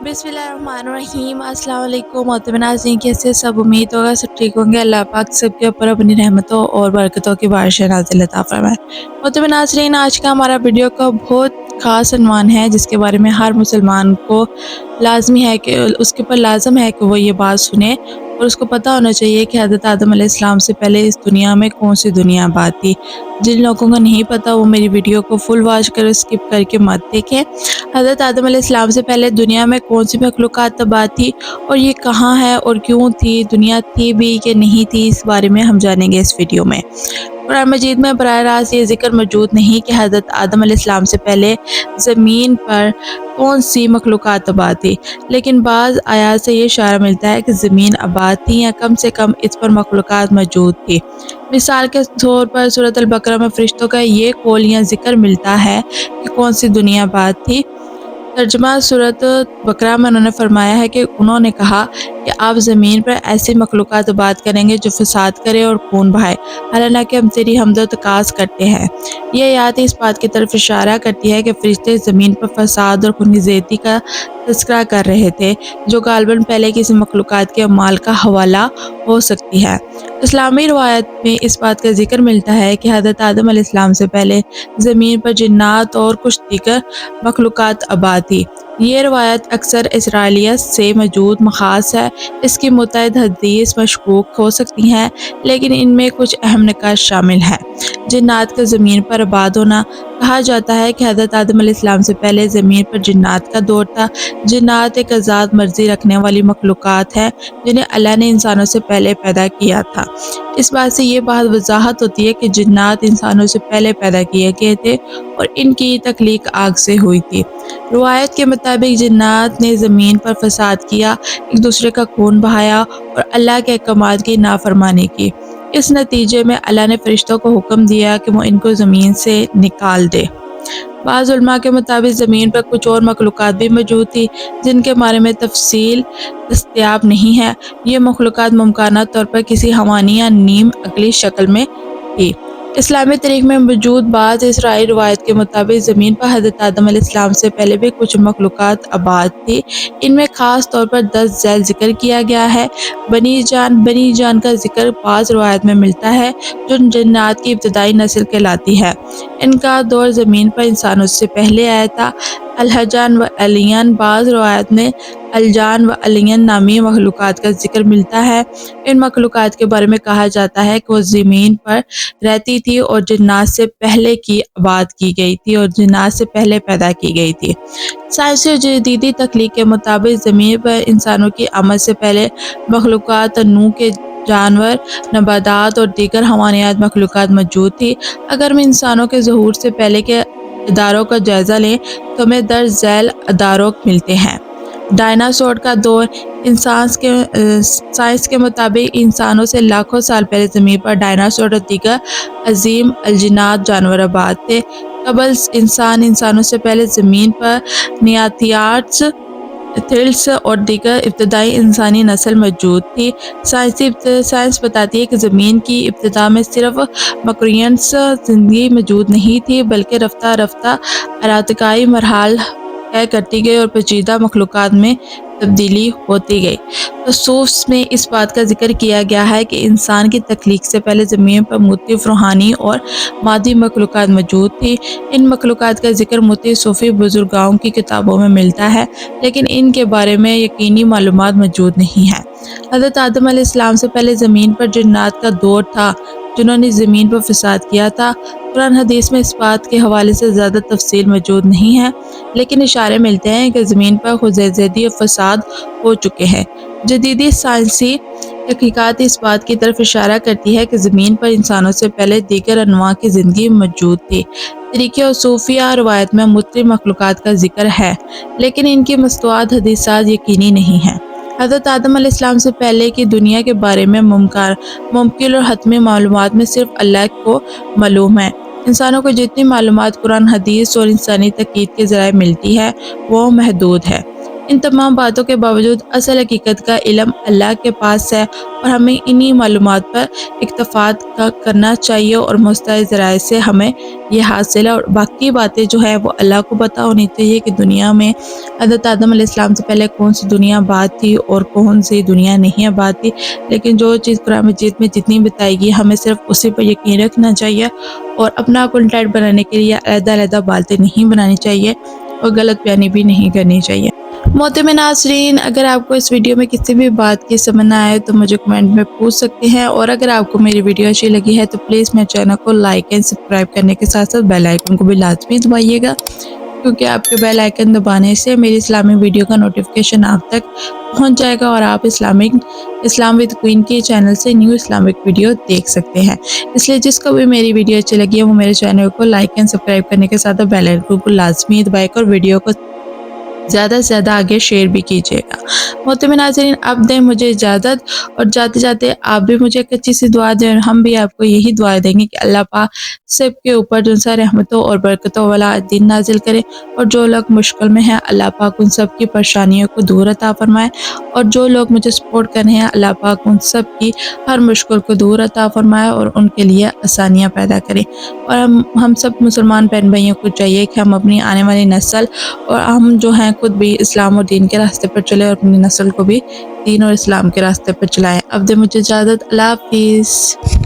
बिस्मिल्लाहिर्रहमानिर्रहीम। अस्सलाम वालेकुम मोहतरम नाज़रीन, कैसे सब? उम्मीद होगा सब ठीक होंगे। अल्लाह पाक सबके ऊपर अपनी रहमतों और बरकतों की बारिशें नाज़िल अता फरमाए। मोहतरम नाज़रीन, आज का हमारा वीडियो का बहुत ख़ास उन्वान है जिसके बारे में हर मुसलमान को लाज़मी है कि उसके ऊपर लाज़िम है कि वो ये बात सुने और उसको पता होना चाहिए कि हज़रत आदम अलैहिस्सलाम से पहले इस दुनिया में कौन-सी दुनिया आबाद थी। जिन लोगों को नहीं पता वो मेरी वीडियो को फुल वॉच करें, स्किप करके मत देखें। हज़रत आदम अलैहिस्सलाम से पहले दुनिया में कौन-सी मखलूक़ात आबाद थी और ये कहाँ है और क्यों थी, दुनिया थी भी कि नहीं थी, इस बारे में हम जानेंगे इस वीडियो में। कुरान मजीद में बराह रास्त ये ज़िक्र मौजूद नहीं कि हज़रत आदम अलैहिस्सलाम से पहले ज़मीन पर कौन-सी मखलूक़ात आबाद थी, लेकिन बाज़ आयात से ये इशारा मिलता है कि ज़मीन आबाद थी या कम से कम इस पर मखलूक़ात मौजूद थी। मिसाल के तौर पर सूरत अल-बकरा में फ़रिश्तों का ये कौल या ज़िक्र मिलता है कि कौन-सी दुनिया आबाद थी। तर्जुमा सूरत बकरा में उन्होंने फरमाया है कि उन्होंने कहा कि आप ज़मीन पर ऐसी मखलूक़ात आबाद करेंगे जो फ़साद करे और खून बहाए, हालांकि हम तेरी हम्द व तकाज़ करते हैं। ये आयत इस बात की तरफ इशारा करती है कि फ़रिश्ते ज़मीन पर फ़साद और खूनी ज़्यादती का तज़किरा कर रहे थे, जो गालिबन पहले किसी मखलूक़ात के अमाल का हवाला हो सकती है। इस्लामी रवायत में इस बात का ज़िक्र मिलता है कि हज़रत आदम अलैहिस्सलाम से पहले ज़मीन पर जिन्नात और कुछ दीगर मखलूक़ात आबाद थी। ये रवायत अक्सर इसराइलियत से मौजूद मखास है। इसकी मुतअद्दिद हदीस मशकूक हो सकती हैं, लेकिन इनमें कुछ अहम निकात शामिल हैं। जिन्नात का ज़मीन पर आबाद होना। कहा जाता है कि हज़रत आदम अलैहिस्सलाम से पहले ज़मीन पर जिन्नात का दौर था। जिन्नात एक आज़ाद मर्ज़ी रखने वाली मखलूक़ात है जिन्हें अल्लाह ने इंसानों से पहले पैदा किया था। इस बात से ये बात वज़ाहत होती है कि जिन्नात इंसानों से पहले पैदा किए गए थे और इनकी तख्लीक आग से हुई थी। रवायत के मुताबिक जिन्नात ने ज़मीन पर फ़साद किया, एक दूसरे का खून बहाया और अल्लाह के अहकामात की नाफरमानी की। इस नतीजे में अल्लाह ने फ़रिश्तों को हुक्म दिया कि वो इनको ज़मीन से निकाल दे। बाज़ उलमा के मुताबिक ज़मीन पर कुछ और मखलूक़ात भी मौजूद थी जिनके बारे में तफ़सील दस्तयाब नहीं है। ये मखलूक़ात मुमकिना तौर पर किसी हवानी या नीम अक़ली शक्ल में थी। इस्लामी तारीख़ में मौजूद बाज़ इसराइली रवायत के मुताबिक ज़मीन पर हज़रत आदम अलैहिस्सलाम से पहले भी कुछ मखलूक़ात आबाद थी। इनमें ख़ास तौर पर 10 झैल ज़िक्र किया गया है। बनी जान का ज़िक्र बाज़ रवायत में मिलता है जो जन्नात की इब्तदाई नस्ल कहलाती है। इनका दौर ज़मीन पर इंसानों से पहले आया था। अलहजान व अलियन, बाज़ रवायत में अलजान व अलियन नामी मखलूक़ात का ज़िक्र मिलता है। इन मखलूक़ात के बारे में कहा जाता है कि वो ज़मीन पर रहती थी और जिन्नात से पहले की आबाद की गई थी और जिन्नात से पहले पैदा की गई थी। साइंसी और जदीदी तकनीक के मुताबिक ज़मीन पर इंसानों की आमद से पहले मखलूक़ात नूह के जानवर, नबातात और दीगर हवानियात मखलूक़ात मौजूद थी। अगर हम इंसानों के ज़हूर से पहले के इदारों का जायज़ा लें तो हमें दर्ज झैल इदारों मिलते हैं। डायनासोर का दौर। साइंस के मुताबिक इंसानों से लाखों साल पहले ज़मीन पर डायनासोर और दीगर अजीम अलजिन्नात जानवर आबाद थे। कबल इंसानों से पहले ज़मीन पर नियाथियाट्स, थ्रिल्स और दीगर इब्तदाई इंसानी नस्ल मौजूद थी। साइंस बताती है कि ज़मीन की इब्तिदा में सिर्फ मकरियंस ज़िंदगी मौजूद नहीं थी, बल्कि रफ्ता रफ्ता अरातकाई मरहाल तय करती गई और पेचीदा मखलूक़ात में तब्दीली होती गई। तसूफ़ में इस बात का ज़िक्र किया गया है कि इंसान की तख्लीक से पहले ज़मीन पर मुख्तलिफ़ रूहानी और मादी मखलूक़ात मौजूद थी। इन मखलूक़ात का ज़िक्र मुख्तलिफ़ सूफ़ी बुज़ुर्गाओं की किताबों में मिलता है, लेकिन इनके बारे में यकीनी मालूमात मौजूद नहीं है। हज़रत आदम अलैहिस्सलाम से पहले ज़मीन पर जिन्नात का दौर था जिन्होंने ज़मीन पर फ़साद किया था। कुरान हदीस में इस बात के हवाले से ज़्यादा तफ़सील मौजूद नहीं है, लेकिन इशारे मिलते हैं कि ज़मीन पर खुज़ैज़दी और फ़साद हो चुके हैं। जदीदी साइंसी तहक़ीक़ात इस बात की तरफ इशारा करती है कि ज़मीन पर इंसानों से पहले दीगर अनवा की ज़िंदगी मौजूद थी। तरीक़े और सूफिया रवायत में मुख्तलिफ़ मखलूक़ात का ज़िक्र है, लेकिन इनकी मस्तूआत हदीसात यकीनी नहीं है। हज़रत आदम अलैहिस्सलाम से पहले की दुनिया के बारे में मुमकिन और हतमी मालूमात में सिर्फ अल्लाह को मालूम है। इंसानों को जितनी मालूमात कुरान हदीस और इंसानी तहक़ीक़ के ज़राए मिलती है वो महदूद है। ان تمام باتوں کے باوجود اصل حقیقت کا علم اللہ کے پاس ہے اور ہمیں انہی معلومات پر اکتفاد کرنا چاہیے اور مستعد ذرائع سے ہمیں یہ حاصل ہے، اور باقی باتیں جو ہے وہ اللہ کو پتہ ہونی چاہیے کہ دنیا میں حضرت آدم علیہ السلام سے پہلے کون سی دنیا آباد تھی اور کون سی دنیا نہیں آباد تھی۔ لیکن جو چیز قرآن مجید میں جتنی بتائے گی ہمیں صرف اسی پر یقین رکھنا چاہیے اور اپنا کنٹینٹ بنانے کے لیے علیحدہ علیحدہ باتیں نہیں بنانی چاہیے اور غلط بیانی بھی نہیں کرنی چاہیے۔ محترم ناظرین، اگر آپ کو اس ویڈیو میں کسی بھی بات کی سمجھ نہ آئے تو مجھے کمنٹ میں پوچھ سکتے ہیں، اور اگر آپ کو میری ویڈیو اچھی لگی ہے تو پلیز میرے چینل کو لائک اینڈ سبسکرائب کرنے کے ساتھ ساتھ بیل آئیکن کو بھی لازمی دبائیے گا، کیونکہ آپ کے بیل آئیکن دبانے سے میری اسلامی ویڈیو کا نوٹیفیکیشن آپ تک پہنچ جائے گا اور آپ اسلام ود کوئین کے چینل سے نیو اسلامک ویڈیو دیکھ سکتے ہیں۔ اس لیے جس کو بھی میری ویڈیو اچھی لگی ہے وہ میرے چینل کو لائک اینڈ سبسکرائب کرنے کے ساتھ بیل آئیکن کو لازمی دبائے گا اور ویڈیو کو زیادہ سے زیادہ آگے شیئر بھی کیجیے گا۔ محترم ناظرین، اب دیں مجھے اجازت، اور جاتے جاتے آپ بھی مجھے ایک اچھی سی دعا دیں اور ہم بھی آپ کو یہی دعا دیں گے کہ اللہ پاک سب کے اوپر جو سا رحمتوں اور برکتوں والا دین نازل کرے، اور جو لوگ مشکل میں ہیں اللہ پاک ان سب کی پریشانیوں کو دور عطا فرمائے، اور جو لوگ مجھے سپورٹ کر رہے ہیں اللہ پاک ان سب کی ہر مشکل کو دور عطا فرمائے اور ان کے لیے آسانیاں پیدا کرے۔ اور ہم سب مسلمان بہن بھائیوں کو چاہیے کہ ہم اپنی آنے والی نسل اور ہم جو ہیں خود بھی اسلام اور دین کے راستے پر چلے اور اپنی نسل کو بھی دین اور اسلام کے راستے پر چلائیں۔ اب دے مجھے اجازت، اللہ حافظ۔